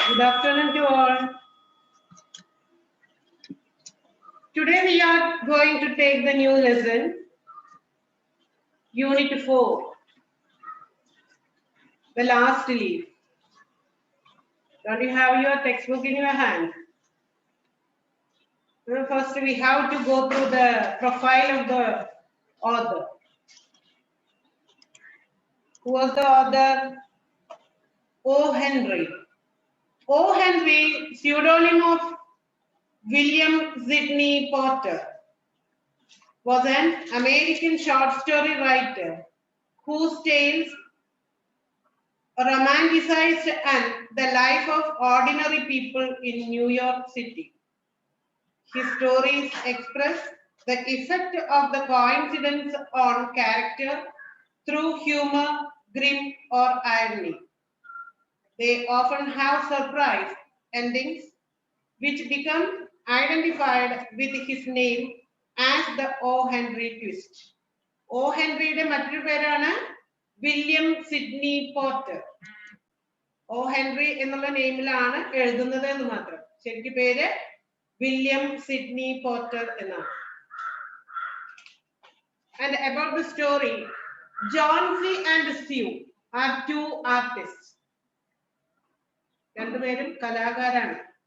Good afternoon to all. Today we are going to take the new lesson, Unit 4, the last leaf. Don't you have your textbook in your hand? First, we have to go through the profile of the author. Who was the author? O. Henry. O. Henry, pseudonym of William Sidney Porter, was an American short story writer whose tales romanticized the life of ordinary people in New York City. His stories express the effect of the coincidence on character through humor, grim, or irony. They often have surprise endings which become identified with his name as the O. Henry twist. O. Henryയുടെ മറ്റൊരു പേരാണ് William Sydney Porter. O. Henry എന്നുള്ള നെയിമിലാണ് എഴുതുന്നത് എന്ന് മാത്രം. ശരിക്കും പേര് William Sydney Porter എന്നാണ്. And about the story, John C. and Sue are two artists. രണ്ടുപേരും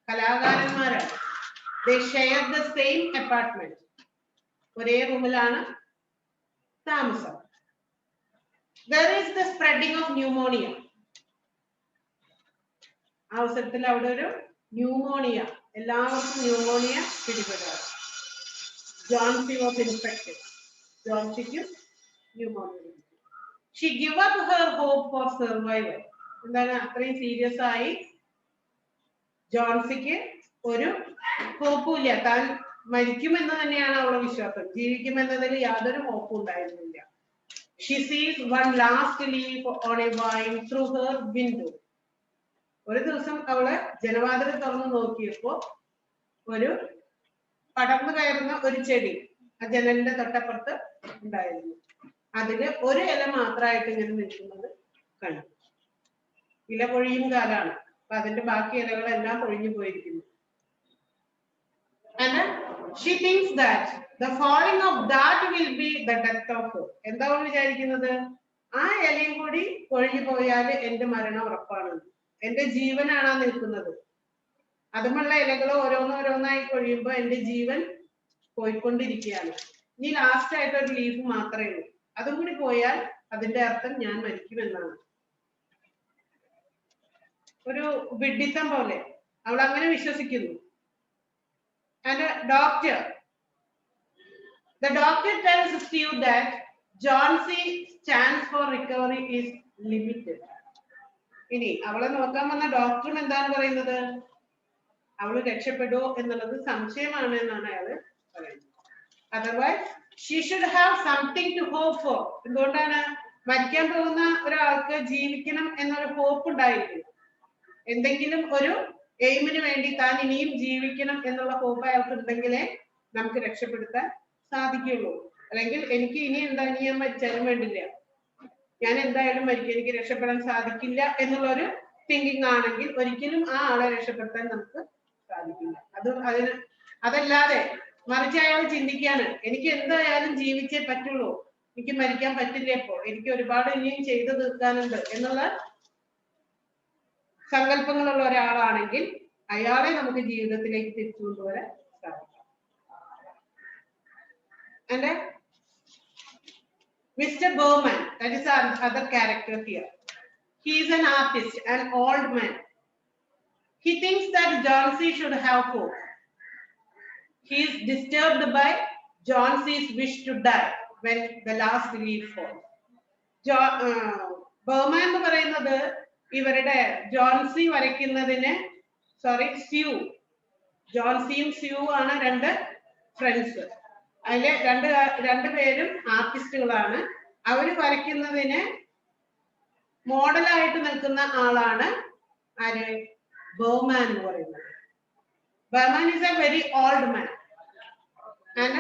കലാകാരന്മാരാണ്. They share the same apartment. ഒരേ റൂമിലാണ് താമസം. There is the spreading of pneumonia. അവസരത്തിൽ അവിടെ ഒരു ന്യൂമോണിയ, എല്ലാവർക്കും ന്യൂമോണിയ പിടിപെടാറ്. Johnsy was infected. ജോൺസിക്ക് pneumonia. She gave up her hope for survival. എന്താണ് അത്രയും സീരിയസ് ആയി ജോൺസിക്ക് ഒരു ഹോപ്പുമില്ല. താൻ മരിക്കുമെന്ന് തന്നെയാണ് അവളുടെ വിശ്വാസം. ജീവിക്കുമെന്നതിൽ യാതൊരു ഹോപ്പും ഉണ്ടായിരുന്നില്ല. She sees one last leaf on a vine through her window. ഒരു ദിവസം അവള് ജനവാതിൽ തുറന്നു നോക്കിയപ്പോ ഒരു പടർന്നു കയറുന്ന ഒരു ചെടി ആ ജനലിന്റെ തൊട്ടപ്പുറത്ത് ഉണ്ടായിരുന്നു. അതില് ഒരു ഇല മാത്രമായിട്ട് ഇങ്ങനെ നിൽക്കുന്നത് കണ്ടു. ഇല പൊഴിയും കാലാണ്. അപ്പൊ അതിന്റെ ബാക്കി ഇലകളെല്ലാം പൊഴിഞ്ഞു പോയിരിക്കുന്നു. And she thinks that the falling of that will be the death of her. എന്താ അവൾ വിചാരിക്കുന്നത്? ആ ഇലയും കൂടി പൊഴിഞ്ഞു പോയാൽ എന്റെ മരണം ഉറപ്പാണ്. എന്റെ ജീവനാണ് നിൽക്കുന്നത്. അതുമുള്ള ഇലകൾ ഓരോന്നോരോന്നായി പൊഴിയുമ്പോൾ എന്റെ ജീവൻ പോയിക്കൊണ്ടിരിക്കുകയാണ്. ഇനി ലാസ്റ്റ് ആയിട്ട് ഒരു ലീഫ് മാത്രമേ ഉള്ളൂ. അതും കൂടി പോയാൽ അതിന്റെ അർത്ഥം ഞാൻ മരിക്കുമെന്നാണ്. ഒരു വിഡ്ഢിത്തം പോലെ അവൾ അങ്ങനെ വിശ്വസിക്കുന്നു. And the doctor tells Steve that John C's chance for recovery is limited. ഇനി അവളെ നോക്കാൻ വന്ന ഡോക്ടറും എന്താണ് പറയുന്നത്? അവള് രക്ഷപ്പെടുമോ എന്നുള്ളത് സംശയമാണ് എന്നാണ് അയാള് പറയുന്നത്. Otherwise, she should have something to hope for. എന്തുകൊണ്ടാണ്? മരിക്കാൻ പോകുന്ന ഒരാൾക്ക് ജീവിക്കണം എന്നൊരു ഹോപ്പ് ഉണ്ടായിരിക്കും. എന്തെങ്കിലും ഒരു എയിമിന് വേണ്ടി താൻ ഇനിയും ജീവിക്കണം എന്നുള്ള ഹോപ്പ് അയാൾക്ക് ഉണ്ടെങ്കിലേ നമുക്ക് രക്ഷപ്പെടുത്താൻ സാധിക്കുള്ളൂ. അല്ലെങ്കിൽ എനിക്ക് ഇനി എന്താ, ഇനി ഞാൻ മരിച്ചാലും വേണ്ടില്ല, ഞാൻ എന്തായാലും മരിക്കും, എനിക്ക് രക്ഷപ്പെടാൻ സാധിക്കില്ല എന്നുള്ളൊരു തിങ്കിങ് ആണെങ്കിൽ ഒരിക്കലും ആ ആളെ രക്ഷപ്പെടുത്താൻ നമുക്ക് സാധിക്കില്ല. അതല്ലാതെ മറിച്ച് അയാൾ ചിന്തിക്കാണ്, എനിക്ക് എന്തായാലും ജീവിച്ചേ പറ്റുള്ളൂ, എനിക്ക് മരിക്കാൻ പറ്റില്ല, ഇപ്പോ എനിക്ക് ഒരുപാട് ഇനിയും ചെയ്തു തീർക്കാനുണ്ട് എന്നുള്ള സങ്കല്പങ്ങളുള്ള ഒരാളാണെങ്കിൽ അയാളെ നമുക്ക് ജീവിതത്തിലേക്ക് തിരിച്ചു കൊണ്ടുവരാൻ സാധിക്കും. And Mr. Bowman, that is our other character here. He is an artist, an old man. He thinks that John C. should have hope. He is disturbed by John C.'s wish to die when the last leaf falls. Bowman എന്ന് പറയുന്നത് ഇവരുടെ Johnsy വരയ്ക്കുന്നതിന് ജോൺസിയും sue ആണ് രണ്ട് friends. അതിലെ രണ്ടുപേരും ആർട്ടിസ്റ്റുകളാണ്. അവര് വരയ്ക്കുന്നതിന് മോഡലായിട്ട് നിൽക്കുന്ന ആളാണ് ആര്? ബർമാൻ എന്ന് പറയുന്നത്. Berman is a very old man and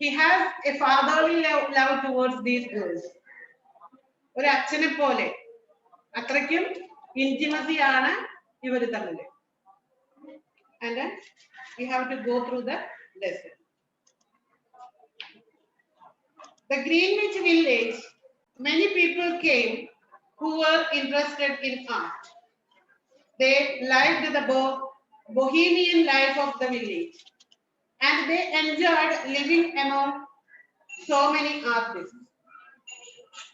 he has a fatherly love towards these girls. ഒരു അച്ഛനെ പോലെ അത്രയ്ക്കും ഇന്റിമസി ആണ് ഇവര് തമ്മിൽ. and then we have to go through the lesson. The Greenwich village, many people came who were interested in art. They liked the bohemian life of the village and they enjoyed living among so many artists.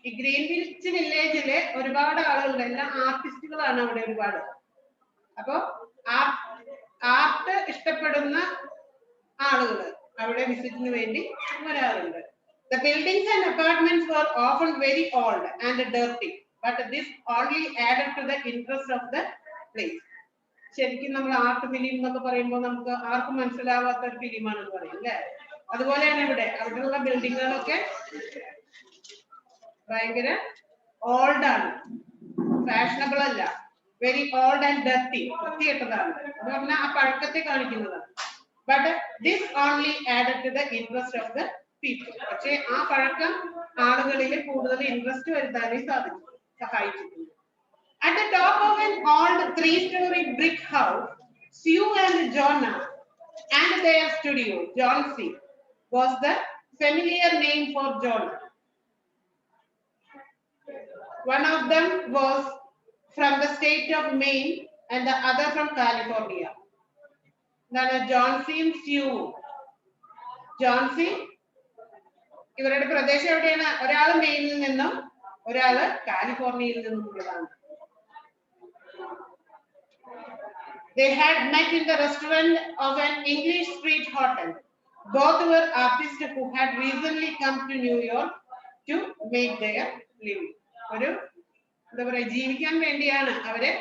ഈ Greenwich വില്ലേജിലെ ഒരുപാട് ആളുകളുണ്ട്, എല്ലാ ആർട്ടിസ്റ്റുകളാണ് അവിടെ ഒരുപാട്. അപ്പൊ art ഇഷ്ടപ്പെടുന്ന ആളുകൾ അവിടെ വിസിറ്റിന് വേണ്ടി വരാറുണ്ട്. The buildings and apartments were often very old and dirty, but this only added to the interest of the place. ശരിക്കും നമ്മൾ ആർട്ട് ഫിലിം എന്നൊക്കെ പറയുമ്പോൾ നമുക്ക് ആർക്കും മനസ്സിലാവാത്ത ഒരു ഫിലിമാണെന്ന് പറയും അല്ലേ? അതുപോലെയാണ് ഇവിടെ അവിടെയുള്ള ബിൽഡിങ്ങുകളൊക്കെ ഭയങ്കര ഓൾഡ് ആണ്, ഫാഷനബിൾ അല്ല, വെരി ഓൾഡ് ആൻഡ് ഡർട്ടി, വൃത്തികെട്ടതാണ് എന്ന് പറഞ്ഞാൽ ആ പഴക്കത്തെ കാണിക്കുന്നതാണ്. But this only added to the interest of the people. പക്ഷേ ആ പഴക്കം ആളുകളിൽ കൂടുതൽ ഇൻട്രസ്റ്റ് വരുത്താനേ സഹായിച്ചിട്ടുണ്ട്. At the top of an old 3-story brick house, Sue and Jonna and their studio, John C, was the familiar name for Jonna. One of them was from the state of Maine and the other from California. Then John C and Sue. John C, ഇവരുടെ പ്രദേശം എവിടെയാണ്? ഒരാൾ മെയിനിൽ നിന്നും ഒരാൾ കാലിഫോർണിയയിൽ നിന്നുള്ളതാണ്. They had met in the restaurant of an English street hotel. Both were artists who had recently come to New York to make their living. ഒരു എന്താ പറയുക, ജീവിക്കാൻ വേണ്ടിയാണ് അവര്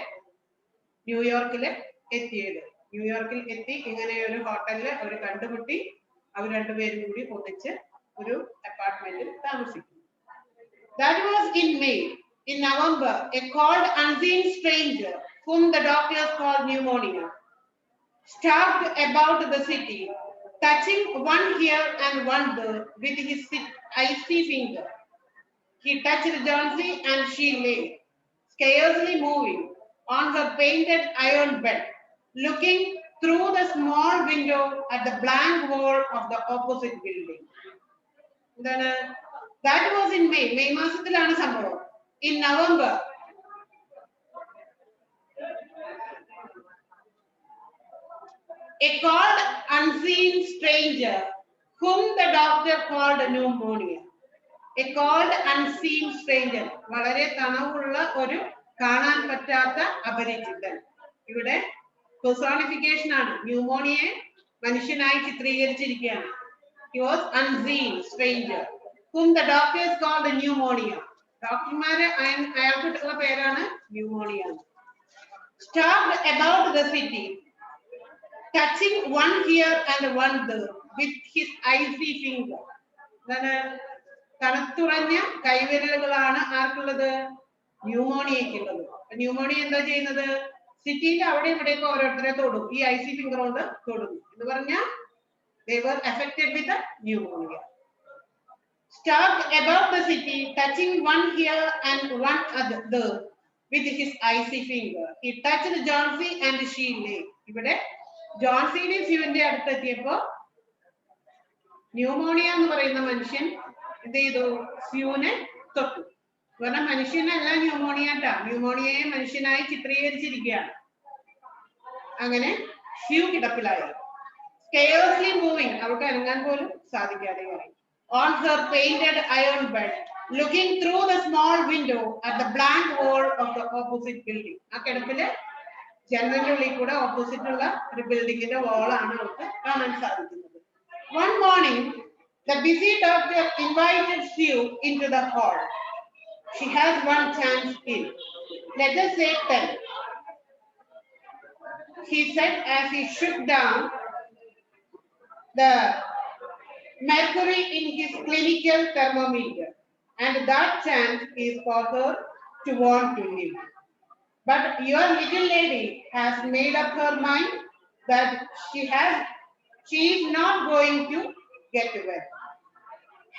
ന്യൂയോർക്കിൽ എത്തിയത്. ന്യൂയോർക്കിൽ എത്തി ഇങ്ങനെ ഒരു ഹോട്ടലിൽ അവർ കണ്ടുമുട്ടി. അവർ രണ്ടുപേരും കൂടി ഒന്നിച്ച് ഒരു അപ്പാർട്ട്മെന്റിൽ താമസിക്കും. That was in May. In November, a cold, unseen stranger, whom the doctors called pneumonia, stalked about the city, touching one here and one there with his icy finger. He touched Johnsy and she lay, scarcely moving, on her painted iron bed, looking through the small window at the blank wall of the opposite building. Then, that was in May. May മാസത്തിലാണ് സംഭവം. In November, a cold, unseen stranger, whom the doctor called pneumonia. A cold, unseen stranger, വളരെ തണവുള്ള ഒരു കാണാൻ പറ്റാത്ത അപരിചിതൻ. ഇവിടെ personification ആണ്. Pneumoniae മനുഷ്യനായി ചിത്രീകരിച്ചിരിക്കുകയാണ്. He was unseen stranger, whom the doctors called pneumonia. ഡോക്ടർമാര് അയാൾക്കുള്ള പേരാണ് pneumonia. Stalked about the city, touching one here and one there with his icy finger. തണുത്തുറഞ്ഞ കൈവിരലുകളാണ് ആർക്കുള്ളത്? ന്യൂമോണിയക്കുള്ളത്. ന്യൂമോണിയ എന്താ ചെയ്യുന്നത്? സിറ്റിയിൽ അവിടെ ഇവിടെയൊക്കെ ഓരോരുത്തരെ തൊടും, ഈ ഐസി ഫിംഗർ കൊണ്ട് തൊടും എന്ന് പറഞ്ഞാൽ they were affected with the pneumonia. Stalked about the city, touching one here and one there with his icy finger. He touched Johnsy and she lay. ഇവിടെ ജോൺസിയുടെ സ്യൂവിന്റെ അടുത്തെത്തിയപ്പോ ന്യൂമോണിയ എന്ന് പറയുന്ന മനുഷ്യൻ എന്ത് ചെയ്തു? സ്യൂവിനെ തൊട്ടു. കാരണം മനുഷ്യനല്ല ന്യൂമോണിയാട്ടാ, ന്യൂമോണിയയെ മനുഷ്യനായി ചിത്രീകരിച്ചിരിക്കുകയാണ്. അങ്ങനെ സ്യൂ കിടപ്പിലായി. Scarcely moving, അവൾക്ക് അനങ്ങാൻ പോലും സാധിക്കാതെയായി. On her painted iron bed, looking through the small window at the blank wall of the opposite building. ആ കിടപ്പില് ജനലിന്റെ ഉള്ളിൽ കൂടെ ഓപ്പോസിറ്റ് ഉള്ള ഒരു ബിൽഡിങ്ങിന്റെ വാളാണ് അവർക്ക് കാണാൻ സാധിക്കുന്നത്. One morning, the busy doctor invited Sue into the hall. She has one chance in, let us say 10. He said as he shook down the mercury in his clinical thermometer, and that chance is for her to want to live. But your little lady has made up her mind that she is not going to get well.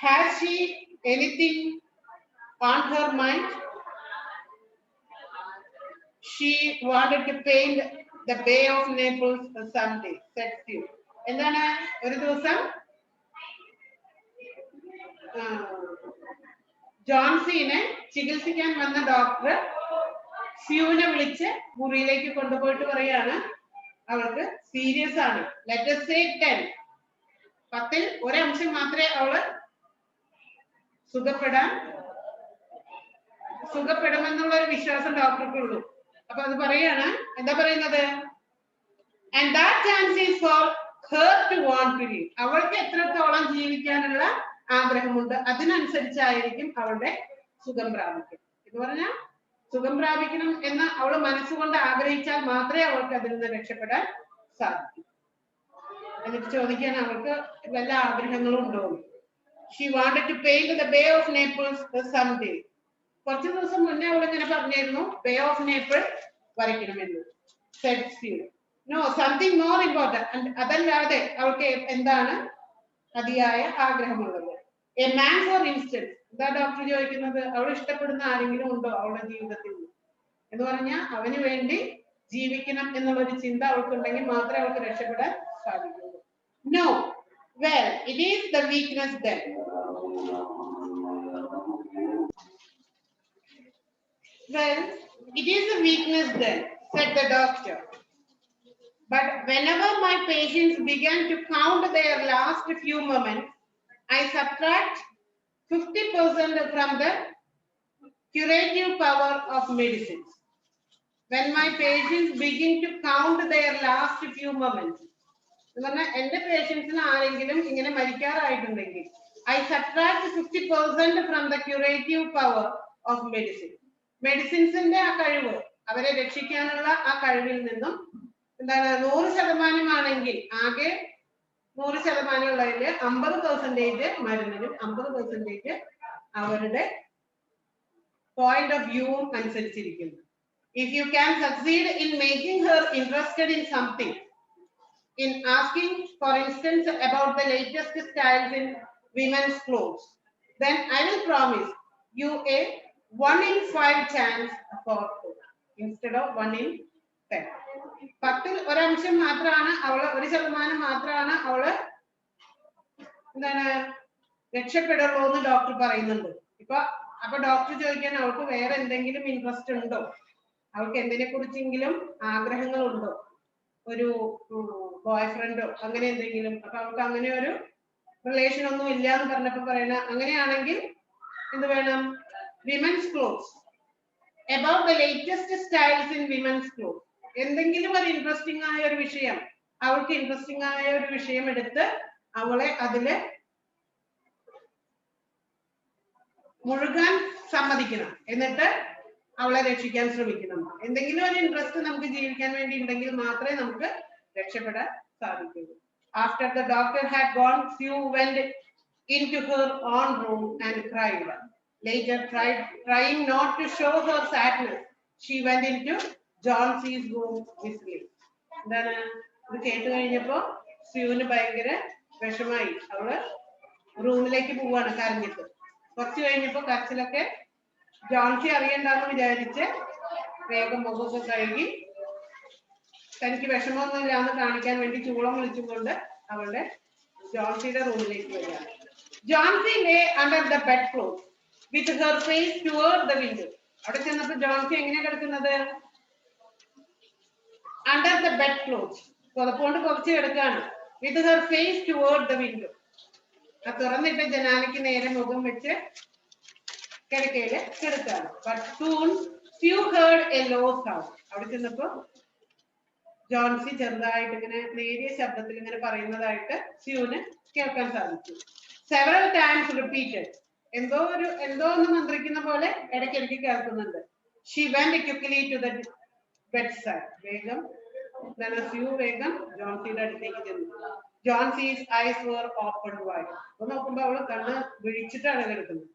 Has she anything on her mind? She wanted to paint the Bay of Naples someday, said Stew. എന്താണ് ഒരു ദിവസം ജോൺസിനെ ചികിത്സിക്കാൻ വന്ന doctor സ്യൂവിനെ വിളിച്ച് മുറിയിലേക്ക് കൊണ്ടുപോയിട്ട് പറയാണ് അവൾക്ക് സീരിയസ് ആണ്. Let us say 10. 10ൽ ഒരംശം മാത്രമേ അവള് സുഖപ്പെടുമെന്നുള്ള ഒരു വിശ്വാസം ഡോക്ടർക്കുള്ളൂ. അപ്പൊ അത് പറയാണ്, എന്താ പറയുന്നത്? And that chance is for her to want to live. അവൾക്ക് എത്രത്തോളം ജീവിക്കാനുള്ള ആഗ്രഹമുണ്ട് അതിനനുസരിച്ചായിരിക്കും അവളുടെ സുഖം പ്രാപിക്കും എന്ന് പറഞ്ഞാൽ സുഖം പ്രാപിക്കണം എന്ന് അവള് മനസ്സുകൊണ്ട് ആഗ്രഹിച്ചാൽ മാത്രമേ അവൾക്ക് അതിൽ നിന്ന് രക്ഷപ്പെടാൻ സാധിക്കൂ. എന്നിട്ട് ചോദിക്കാൻ അവൾക്ക് വല്ല ആഗ്രഹങ്ങളും ഉണ്ടോ? She wanted to paint the Bay of Naples someday. കുറച്ചു ദിവസം മുന്നേ അവൾ ഇങ്ങനെ പറഞ്ഞിരുന്നു ബേ ഓഫ് നേപ്പിൾ വരയ്ക്കണമെന്ന്. said Stew. No, something more important. അതല്ലാതെ അവൾക്ക് എന്താണ് അതിയായ ആഗ്രഹമുള്ളത്? A man, for instance. എന്താ ഡോക്ടർ ചോദിക്കുന്നത്? അവൾ ഇഷ്ടപ്പെടുന്ന ആരെങ്കിലും ഉണ്ടോ അവളുടെ ജീവിതത്തിൽ എന്ന് പറഞ്ഞാൽ അവന് വേണ്ടി ജീവിക്കണം എന്നുള്ളൊരു ചിന്ത അവൾക്കുണ്ടെങ്കിൽ മാത്രമേ അവൾക്ക് രക്ഷപ്പെടാൻ സാധിക്കുള്ളൂ. No. Well, it is the weakness then. Well, it is the weakness then, said the doctor. But whenever my patients began to count their last few moments, I subtract 50% from the curative power of medicines. When my patients begin to count their last few moments, എന്റെ പേഷ്യൻസിന് ആരെങ്കിലും ഇങ്ങനെ മരിക്കാറായിട്ടുണ്ടെങ്കിൽ I subtract 50% from the curative power of medicine. മെഡിസിൻസിന്റെ ആ കഴിവ്, അവരെ രക്ഷിക്കാനുള്ള ആ കഴിവിൽ നിന്നും എന്താണ് 100% ആണെങ്കിൽ ആകെ 100% ഉള്ളതിൽ 50% മരുന്നിനും 50% അവരുടെ പോയിന്റ് ഓഫ് വ്യൂവും അനുസരിച്ചിരിക്കുന്നു. If you can succeed in making her interested in something, in asking, for instance, about the latest styles in women's clothes, then I will promise you a 1 in 5 chance for her instead of 1 in 10. 10ൽ ഒരംശം മാത്രമാണ് അവള് 1% മാത്രമാണ് അവള് എന്താണ് രക്ഷപ്പെടുള്ളൂ എന്ന് doctor പറയുന്നുണ്ട്. അപ്പൊ doctor ചോദിക്കാൻ അവൾക്ക് വേറെ എന്തെങ്കിലും ഇൻട്രസ്റ്റ് ഉണ്ടോ, അവൾക്ക് എന്തിനെ കുറിച്ചെങ്കിലും ആഗ്രഹങ്ങളുണ്ടോ, ഒരു ബോയ് ഫ്രണ്ടോ അങ്ങനെ എന്തെങ്കിലും. അപ്പൊ അവൾക്ക് അങ്ങനെ ഒരു റിലേഷൻ ഒന്നും ഇല്ല എന്ന് പറഞ്ഞപ്പോ പറയണ അങ്ങനെയാണെങ്കിൽ എന്ത് വേണം? Women's clothes, about the latest styles in women's cloth. എന്തെങ്കിലും ഒരു ഇൻട്രസ്റ്റിംഗ് ആയ ഒരു വിഷയം, അവൾക്ക് ഇൻട്രസ്റ്റിംഗ് ആയ ഒരു വിഷയം എടുത്ത് അവളെ അതില് മുഴുകാൻ സമ്മതിക്കണം, എന്നിട്ട് അവളെ രക്ഷിക്കാൻ ശ്രമിക്കണം. എന്തെങ്കിലും ഒരു ഇൻട്രസ്റ്റ് നമുക്ക് ജീവിക്കാൻ വേണ്ടി ഉണ്ടെങ്കിൽ മാത്രമേ നമുക്ക് രക്ഷപ്പെടാൻ സാധിക്കുള്ളൂ. After the doctor had gone, Sue went into her own room and cried. Later, trying not to show her sadness, she went into John C's room whistling. എന്താണ് ഇത് കേട്ട് കഴിഞ്ഞപ്പോ സ്യൂവിന് ഭയങ്കര വിഷമായി. അവള് റൂമിലേക്ക് പോവാണ് കരഞ്ഞിട്ട്. കുറച്ച് കഴിഞ്ഞപ്പോ കരച്ചിലൊക്കെ ജോൺസി അറിയണ്ടെന്ന് വിചാരിച്ച് വേഗം മുഖമൊക്കെ കഴുകി തനിക്ക് വിഷമമൊന്നുമില്ല എന്ന് കാണിക്കാൻ വേണ്ടി ചൂളം വിളിച്ചുകൊണ്ട് അവളുടെ ജോൺസിയുടെ റൂമിലേക്ക് വരികയാണ്. Johnsy lay under the bedclothes with her face toward the window. അവിടെ ചെന്നപ്പോ ജോൺസി എങ്ങനെയാ കിടക്കുന്നത്? under the bedclothes, പുതപ്പുകൊണ്ട് പുതച്ച് കിടക്കുകയാണ്. with her face toward the window. ആ തുറന്നിട്ട ജനാലയ്ക്ക് നേരെ മുഖം വെച്ച് കിടക്കയില് കിടക്കുകയാണ്. but soon Sue heard a low sound. അവിടെ ചെന്നപ്പോ ജോൺസി ചെറുതായിട്ട് ഇങ്ങനെ നേരിയ ശബ്ദത്തിൽ ഇങ്ങനെ പറയുന്നതായിട്ട് സ്യൂവിന് കേൾക്കാൻ സാധിച്ചു. several times repeated. എന്തോ ഒന്ന് മന്ത്രിക്കുന്ന പോലെ ഇടയ്ക്കിടയ്ക്ക് കേൾക്കുന്നുണ്ട്. she went quickly to the bedside. വേഗം സ്യൂ വേഗം ജോൺസിയുടെ അടുത്തേക്ക് ചെന്നു. Johnson's eyes were opened wide. അപ്പൊ നോക്കുമ്പോ അവള് കണ്ണ് വിഴിച്ചിട്ടാണ് കിടക്കുന്നത്.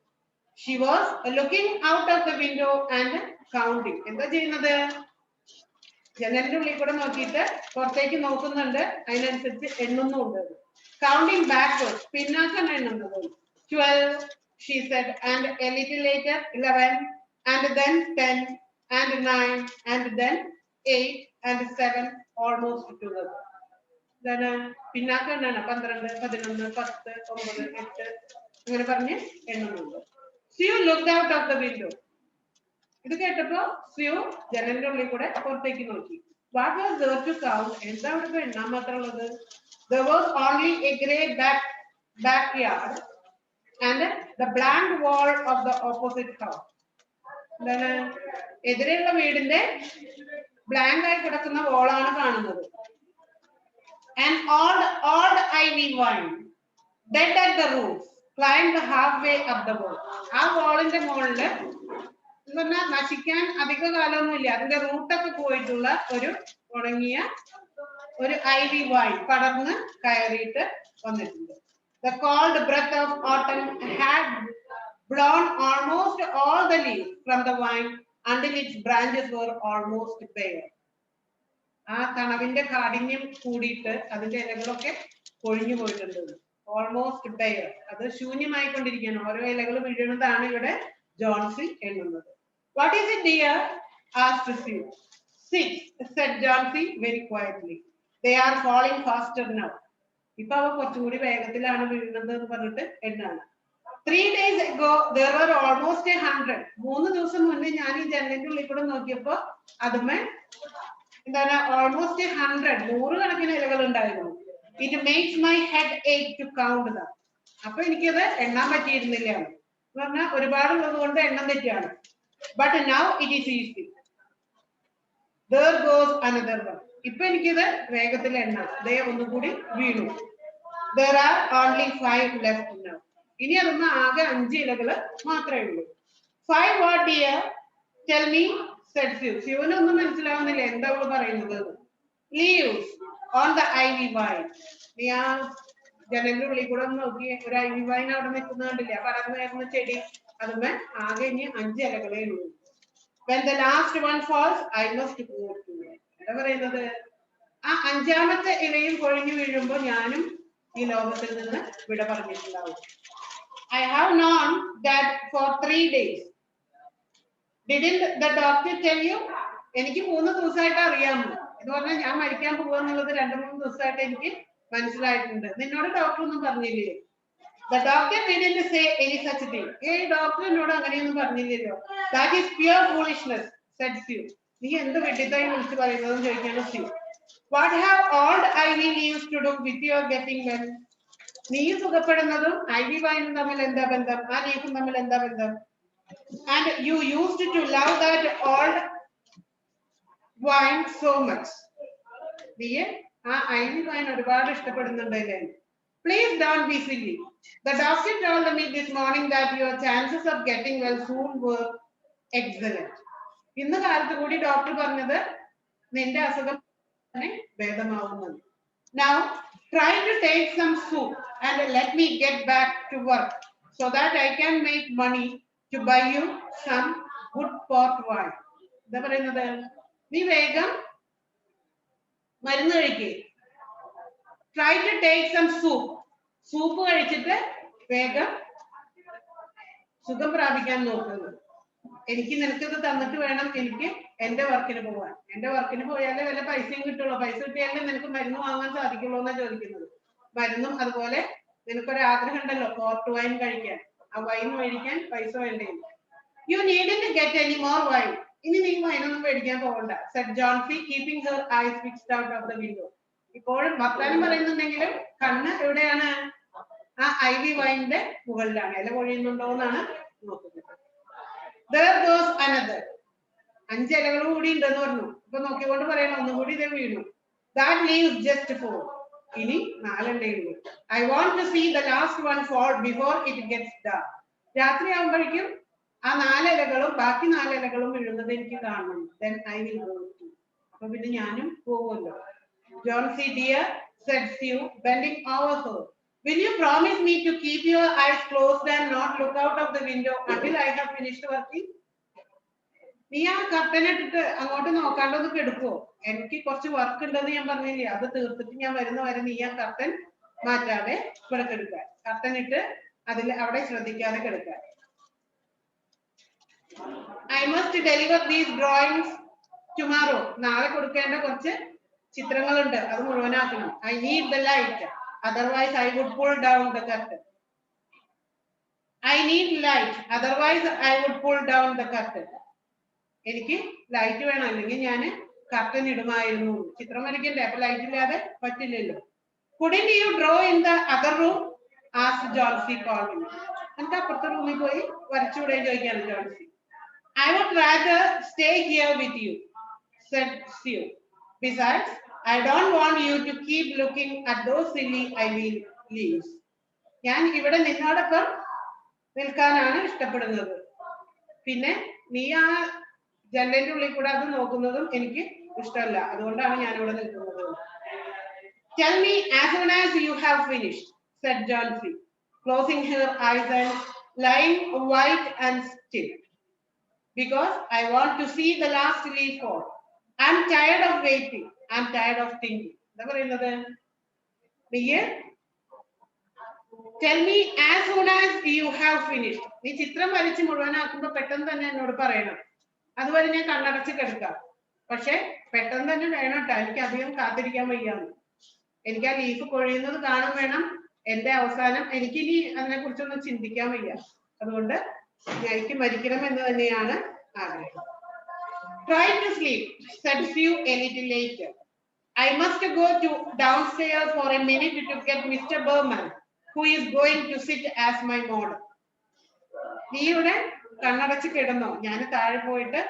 She was looking out of the window and counting. എന്താ ചെയ്യുന്നത്? ജനലിന്റെ ഉള്ളിൽ കൂടെ നോക്കിയിട്ട് പുറത്തേക്ക് നോക്കുന്നുണ്ട്, അതിനനുസരിച്ച് എണ്ണുന്നുണ്ട്. Counting backwards, പിന്നാക്കം എണ്ണുന്നത്. 12, she said, and a little later 11, and then 10, and 9, and then 8 and 7 almost together. Then പിന്നാക്കം എണ്ണാണ് 12, 11, 10, 9, 8 അങ്ങനെ പറഞ്ഞ് എണ്ണുന്നുണ്ട്. Sue looked out of the window. ഇത് കേട്ടപ്പോ സ്യൂ ജനലിന്റെ ഉള്ളിൽ കൂടെ പുറത്തേക്ക് നോക്കി. What was there to count? എന്താ അവിടെ എണ്ണാൻ മാത്രമുള്ളത്? There was only a grey backyard and the blank wall of the opposite house. എന്താണ് എതിരെയുള്ള വീടിന്റെ ബ്ലാങ്ക് ആയി കിടക്കുന്ന വോളാണ് കാണുന്നത്. An old ivy vine dead at the roots climbed halfway up the wall. ആ വോളിന്റെ മുകളില് എന്ന് പറഞ്ഞാൽ നശിക്കാൻ അധിക കാലമൊന്നുമില്ല, അതിന്റെ റൂട്ടൊക്കെ പോയിട്ടുള്ള ഒരു ഉണങ്ങിയ ഒരു ivy vine പടർന്ന് കയറിയിട്ട് വന്നിട്ടുണ്ട്. The cold breath of autumn had blown almost all the leaves from the vine until its branches were almost bare. ആ തണവിന്റെ കാഠിന്യം കൂടിയിട്ട് അതിന്റെ ഇലകളൊക്കെ കൊഴിഞ്ഞു പോയിട്ടുണ്ട്. ഓൾമോസ്റ്റ് ബെയർ, അത് ശൂന്യമായിക്കൊണ്ടിരിക്കുകയാണ്. ഓരോ ഇലകൾ വീഴുന്നതാണ് ഇവിടെ Johnsy എണ്ണുന്നത്. What is it, dear? asked Sue. 6, said Johnsy very quietly. They are falling faster now. ഇപ്പൊ അവ കുറച്ചുകൂടി വേഗത്തിലാണ് വീഴുന്നത് എന്ന് പറഞ്ഞിട്ട് എണ്ണാണ്. 3 days ago there were almost 100. 3 ദിവസം മുന്നേ ഞാൻ ഈ ജനലിന്റെ ഉള്ളിൽ കൂടെ നോക്കിയപ്പോ അതുമേ എന്താണ് ഓൾമോസ്റ്റ് 100 കണക്കിന് ഇലകൾ ഉണ്ടായിരുന്നു. It makes my head ache to count them. അപ്പൊ എനിക്കത് എണ്ണാൻ പറ്റിയിരുന്നില്ല എന്ന് പറഞ്ഞാൽ ഒരുപാടുള്ളത് കൊണ്ട് എണ്ണം തെറ്റിയാണ്. But now it is easy. There goes another one. ഇപ്പൊ എനിക്കിത് വേഗത്തിൽ എണ്ണാം. ദേ ഒന്നുകൂടി വീണു. There are only 5 left now. ഇനി അതൊന്ന് ആകെ 5 ഇലകള് മാത്രമേ ഉള്ളൂ. 5 what, dear? Tell me, said Sue. ശിവനൊന്നും മനസ്സിലാവുന്നില്ല എന്താ അവള് പറയുന്നത്. Leaves on the ivy vine. നീ ആ ജനലിന്റെ ഉള്ളിൽ കൂടെ ഒന്ന് നോക്കി, ഒരു ivy vine അവിടെ നിൽക്കുന്ന കണ്ടില്ല, പടർന്നു കയറുന്ന ചെടി. അതുമേ ആകെ ഇനി 5 ഇലകളേ ഉള്ളൂ. When the last one falls, I must go to it. എന്താ പറയുന്നത്? ആ 5ാമത്തെ ഇലയും കൊഴിഞ്ഞു വീഴുമ്പോ ഞാനും ഈ ലോകത്തിൽ നിന്ന് വിട പറഞ്ഞിട്ടുണ്ടാവും. I have known that for 3 days. Didn't the doctor tell you? എനിക്ക് 3 ദിവസമായിട്ട് അറിയാമോ എന്ന് പറഞ്ഞാൽ ഞാൻ മരിക്കാൻ പോവാന്നുള്ളത് 2-3 ദിവസമായിട്ട് എനിക്ക് മനസ്സിലായിട്ടുണ്ട്. നിന്നോട് ഡോക്ടർ ഒന്നും പറഞ്ഞില്ലേ? The doctor didn't say any such thing. Doctor എന്നോട് അങ്ങനെയൊന്നും പറഞ്ഞില്ലല്ലോ. That is pure foolishness, said Sue. നീ എന്ത് വെട്ടിത്തായി വിളിച്ചു പറയുന്നതെന്ന് ചോദിക്കാണ് Sue. What have old ivy leaves to do with your getting well? നീ സുഖപ്പെടുന്നതും ivy vine തമ്മിൽ എന്താ ബന്ധം? ആ ലീഫും തമ്മിൽ എന്താ ബന്ധം? And you used to love that old vine so much. നീ ആ ivy vine ഒരുപാട് ഇഷ്ടപ്പെടുന്നുണ്ടല്ലേ? Please don't be silly. The doctor told me this morning that your chances of getting well soon were excellent. ഇന്ന് കാലത്ത് കൂടി doctor പറഞ്ഞത് നിന്റെ അസുഖം ഭേദമാവുന്നത്. Now try to take some soup and let me get back to work so that I can make money to buy you some good port wine. എന്താ പറയുന്നത്? നീ വേഗം മരുന്ന് കഴിക്കേ. Try to take some soup. Soup കഴിച്ചിട്ട് വേഗം സുഖം പ്രാപിക്കാൻ നോക്കുന്നത്. എനിക്ക് നിനക്കിത് തന്നിട്ട് വേണം എനിക്ക് എന്റെ വർക്കിന് പോവാൻ. എന്റെ വർക്കിന് പോയാലേ വല്ല പൈസയും കിട്ടുള്ളൂ. പൈസ കിട്ടിയാലേ നിനക്ക് മരുന്ന് വാങ്ങാൻ സാധിക്കുള്ളൂ എന്നാ ചോദിക്കുന്നത്. മരുന്നും അതുപോലെ നിനക്കൊരു ആഗ്രഹം ഉണ്ടല്ലോ പോർട്ട് വൈൻ കഴിക്കാൻ. ആ വൈൻ മേടിക്കാൻ പൈസ വേണ്ടേ? You needn't get any more wine. ഇനി നീ വൈനൊന്നും മേടിക്കാൻ പോകണ്ട, said Johnsy, keeping her eyes fixed out of the window. ഇപ്പോഴും വർത്താനം പറയുന്നുണ്ടെങ്കിലും കണ്ണ് എവിടെയാണ്? ആ ivy വൈനിന്റെ മുകളിലാണ്. ഇല പൊഴിയുന്നുണ്ടോ എന്നാണ് നോക്കുന്നത്. There goes another. 5 ഇലകൾ കൂടി ഉണ്ടെന്ന് പറഞ്ഞു. ഇപ്പൊ നോക്കിക്കൊണ്ട് പറയണം ഒന്നും കൂടി ഇതേ വീണു. That leaves just 4. ഇനി 4 ഉള്ളൂ. I want to see the last one fall before it gets dark. രാത്രി ആവുമ്പോഴേക്കും ആ 4 ഇലകളും ബാക്കി 4 ഇലകളും വീഴുന്നത് എനിക്ക് കാണണം. Then I will go too. അപ്പൊ പിന്നെ ഞാനും പോകുമല്ലോ. Johnsy, dear, said Sue, bending over her. Will you promise me to keep your eyes closed and not look out of the window until I have finished working? നീ ആ curtain ഇട്ടിട്ട് അങ്ങോട്ട് നോക്കാണ്ടൊന്ന് കിടക്കുവോ? എനിക്ക് കുറച്ച് വർക്ക് ഉണ്ടെന്ന് ഞാൻ പറഞ്ഞില്ലേ, അത് തീർത്തിട്ട് ഞാൻ വരുന്ന വരെ നീ ആ കർട്ടൻ മാറ്റാതെ ഇവിടെ കിടക്കുക. കർട്ടൻ ഇട്ട് അതിൽ അവിടെ ശ്രദ്ധിക്കാതെ കിടക്കുക. I must deliver these drawings tomorrow, നാളെ കൊടുക്കേണ്ട കുറച്ച് ചിത്രങ്ങളുണ്ട്, അത് മുഴുവനാക്കണം. I need the light, otherwise I would pull down the curtain. I need light, otherwise I would pull down the curtain. എനിക്ക് ലൈറ്റ് വേണം, അല്ലെങ്കിൽ ഞാൻ കർട്ടൻ ഇടുമായിരുന്നു. ചിത്രം വരയ്ക്കണ്ടേ, അപ്പൊ ലൈറ്റ് ഇല്ലാതെ പറ്റില്ലല്ലോ. Couldn't you draw in the other room? asked Johnsy calmly. എന്നിട്ട് അപ്പുറത്തെ റൂമിൽ പോയി വരച്ചുകൂടെ ചോദിക്കാണ് Johnsy. I would rather stay here with you, said Sue. Besides, I don't want you to keep looking at those silly ivy leaves. ഞാൻ ഇവിടെ നിന്നോടൊപ്പം നിൽക്കാനാണ് ഇഷ്ടപ്പെടുന്നത്. പിന്നെ നീ ആ ജനലിന്റെ ഉള്ളിൽ കൂടെ അത് നോക്കുന്നതും എനിക്ക് ഇഷ്ടമല്ല, അതുകൊണ്ടാണ് ഞാൻ ഇവിടെ നിൽക്കുന്നത്. Tell me as soon as you have finished, said Johnsy, closing her eyes and lying white and still. Because I want to see the last leaf fall. I'm tired of waiting. I'm tired of thinking. എന്താ പറയുന്നത്? Tell me as soon as you have finished. നീ ചിത്രം വരച്ച് മുഴുവനാക്കുമ്പോ പെട്ടെന്ന് തന്നെ എന്നോട് പറയണം. അതുവരെ ഞാൻ കണ്ണടച്ച് കിടക്കാം. പക്ഷെ പെട്ടെന്ന് തന്നെ വേണം കേട്ടോ, എനിക്ക് അധികം കാത്തിരിക്കാൻ വയ്യാന്ന്. എനിക്ക് ആ ലീഫ് കൊഴിയുന്നത് കാണാൻ വേണം. എന്റെ അവസാനം എനിക്കിനി അതിനെ കുറിച്ചൊന്നും ചിന്തിക്കാൻ വയ്യ. അതുകൊണ്ട് എനിക്ക് മരിക്കണം എന്ന് തന്നെയാണ് ആഗ്രഹം. Try to sleep, said Sue a little later. I must go downstairs for a minute to get Mr. Berman, who is going to sit as my model. നീ ഇവിടെ കണ്ണടച്ച് കിടന്നോ, ഞാൻ താഴെ പോയിട്ട്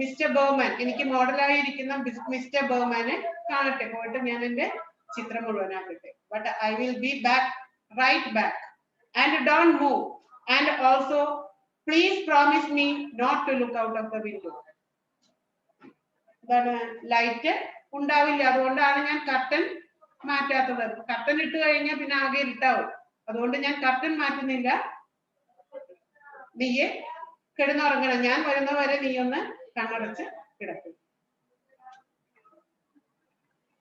മിസ്റ്റർ ബർമാൻ, എനിക്ക് മോഡലായിരിക്കുന്ന മിസ്റ്റർ ബർമാനെ കാണട്ടെ, പോയിട്ട് ഞാൻ എന്റെ ചിത്രം മുഴുവനാക്കട്ടെ. But I will be right back. And don't move. And also, please promise me not to look out of the window. എന്താണ്, ലൈറ്റ് ഉണ്ടാവില്ല, അതുകൊണ്ടാണ് ഞാൻ കർട്ടൻ മാറ്റാത്തത്. കർട്ടൻ ഇട്ട് കഴിഞ്ഞാൽ പിന്നെ ആകെ ഇരുട്ടാവും, അതുകൊണ്ട് ഞാൻ കർട്ടൻ മാറ്റുന്നില്ല. നീയെ കിടന്നുറങ്ങണം, ഞാൻ വരുന്നവരെ നീ ഒന്ന് കണ്ണടച്ച് കിടക്കും.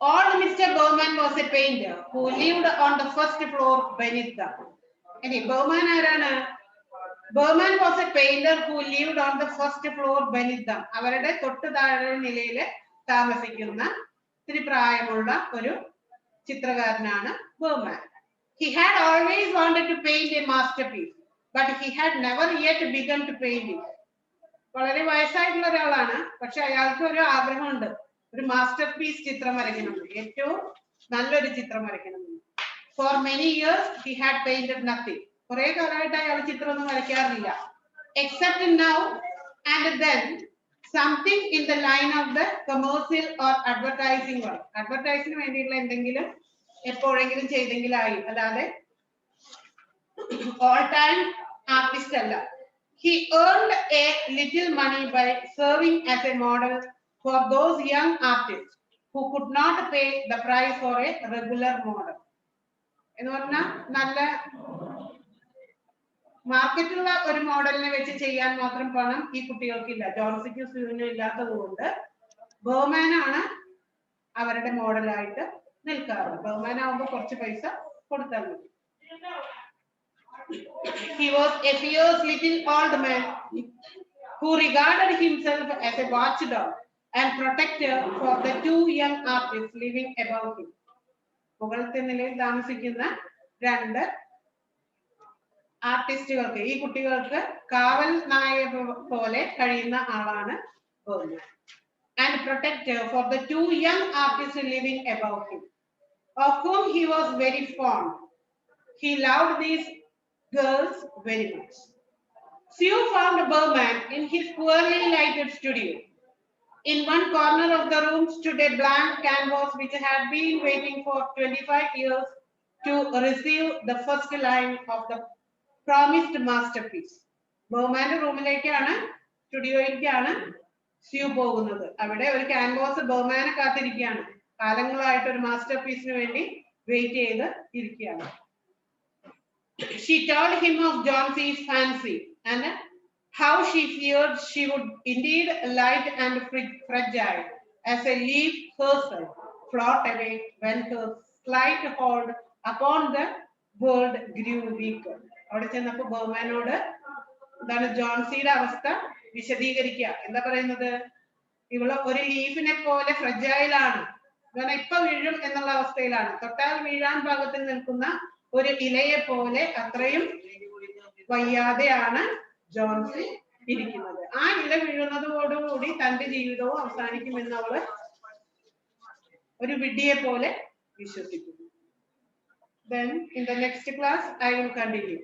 Old Mr. Berman was a painter who lived on the first floor beneath them. ഇനി ബർമാൻ ആരാണ്? Berman was a painter who lived on the first floor beneath them. അവരുടെ തൊട്ട് താഴെ നിലയിൽ താമസിക്കുന്ന ഇത്തിരി പ്രായമുള്ള ഒരു ചിത്രകാരനാണ് Berman. He had always wanted to paint a masterpiece, but he had never yet begun to paint it. വളരെ വയസ്സായിട്ടുള്ള ഒരാളാണ്, പക്ഷെ അയാൾക്ക് ഒരു ആഗ്രഹമുണ്ട്, ഒരു മാസ്റ്റർ പീസ് ചിത്രം വരയ്ക്കണമെന്ന്, ഏറ്റവും നല്ലൊരു ചിത്രം വരയ്ക്കണമെന്ന്. For many years he had painted nothing. കുറെ കാലമായിട്ട് അയാൾ ചിത്രമൊന്നും വരയ്ക്കാറില്ല. Except now and then something in the line of the commercial or advertising work. അഡ്വർടൈസിന് വേണ്ടിയുള്ള എന്തെങ്കിലും എപ്പോഴെങ്കിലും ചെയ്തെങ്കിലായി, അല്ലാതെ all time artist അല്ല. He earned a little money by serving as a model for those young artists who could not pay the price for a regular model. എന്ന് പറഞ്ഞാൽ നല്ല മാർക്കറ്റുള്ള ഒരു മോഡലിനെ വെച്ച് ചെയ്യാൻ മാത്രം പണം ഈ കുട്ടികൾക്കില്ല, ജോൺസിക്കും സ്യൂവിനും ഇല്ലാത്തത് കൊണ്ട് ബർമാനാണ് അവരുടെ മോഡലായിട്ട് നിൽക്കാറ്. ബർമാൻ ആവുമ്പോൾ കുറച്ച് പൈസ കൊടുത്താൽ മതി. He was a fierce little old man who regarded himself as a watchdog and protector for the two young artists living above him. മുകളിലത്തെ നിലയിൽ താമസിക്കുന്ന രണ്ട് ആർട്ടിസ്റ്റുകൾക്ക്, ഈ കുട്ടികൾക്ക് കാവൽ നായ പോലെ കഴിയുന്ന ആളാണ് Berman. And protector for the two young artists living above him, of whom he was very fond. He loved these girls very much. Sue found Berman in his poorly lighted studio. In one corner of the room stood a blank canvas which had been waiting for 25 years to receive the first line of the promised masterpiece. ബർമാന്റെ റൂമിലേക്കാണ്, സ്റ്റുഡിയോയിലേക്കാണ് Sue പോകുന്നത്. അവിടെ ഒരു canvas ബർമാനെ കാത്തിരിക്കുകയാണ്, കാലങ്ങളായിട്ട് ഒരു master പീസിന് വേണ്ടി വെയിറ്റ് ചെയ്ത് ഇരിക്കുകയാണ്. She told him of Johnsy's fancy and how she feared she would indeed light and fragile as a leaf herself float away when her slight hold upon the world grew weaker. അവിടെ ചെന്നപ്പോ ബർമാനോട് എന്താണ് ജോൺസിയുടെ അവസ്ഥ വിശദീകരിക്കുക. എന്താ പറയുന്നത്? ഇവള് ഒരു ലീഫിനെ പോലെ ഫ്രജൈൽ ആണ്, കാരണം ഇപ്പൊ വീഴും എന്നുള്ള അവസ്ഥയിലാണ്. തൊട്ടാൽ വീഴാൻ പാകത്തിൽ നിൽക്കുന്ന ഒരു ഇലയെ പോലെ അത്രയും വയ്യാതെയാണ് ജോൺസി ഇരിക്കുന്നത്. ആ ഇല വീഴുന്നതോടുകൂടി തന്റെ ജീവിതവും അവസാനിക്കുമെന്ന് അവള് ഒരു വിഡ്ഢിയെ പോലെ വിശ്വസിക്കുന്നു. Then in the next class I will continue.